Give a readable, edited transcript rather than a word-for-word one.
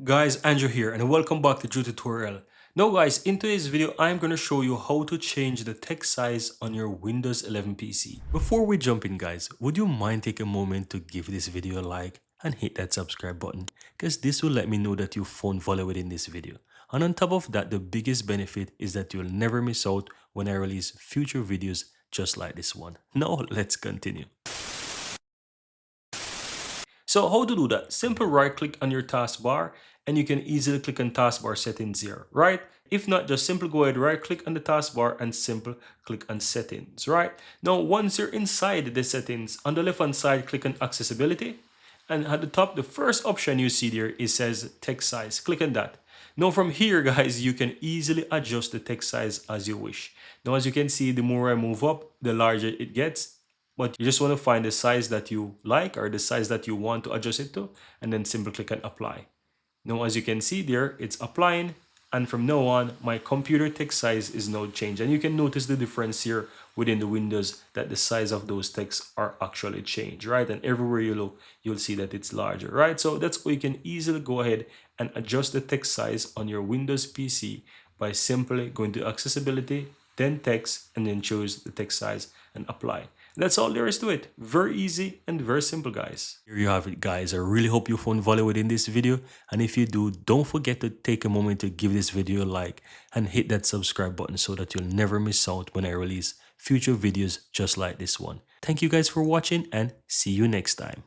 Guys, Andrew here and welcome back to Drew Tutorial. Now guys, in today's video, I'm going to show you how to change the text size on your Windows 11 PC. Before we jump in guys, would you mind take a moment to give this video a like and hit that subscribe button? Because this will let me know that you found value within this video. And on top of that, the biggest benefit is that you'll never miss out when I release future videos just like this one. Now let's continue. So how to do that? Simple right click on your taskbar and you can easily click on taskbar settings here, right? If not, just simply go ahead, right click on the taskbar and simple click on settings, right? Now, once you're inside the settings, on the left hand side, click on accessibility. And at the top, the first option you see there, it says text size. Click on that. Now from here, guys, you can easily adjust the text size as you wish. Now, as you can see, the more I move up, the larger it gets. But you just want to find the size that you like or the size that you want to adjust it to, and then simply click on apply. Now, as you can see there, it's applying. And from now on, my computer text size is now changed. And you can notice the difference here within the windows that the size of those texts are actually changed, right? And everywhere you look, you'll see that it's larger, right? So that's why you can easily go ahead and adjust the text size on your Windows PC by simply going to accessibility, then text, and then choose the text size and apply. That's all there is to it. Very easy and very simple, guys. Here you have it, guys. I really hope you found value within this video. And if you do, don't forget to take a moment to give this video a like and hit that subscribe button so that you'll never miss out when I release future videos just like this one. Thank you guys for watching and see you next time.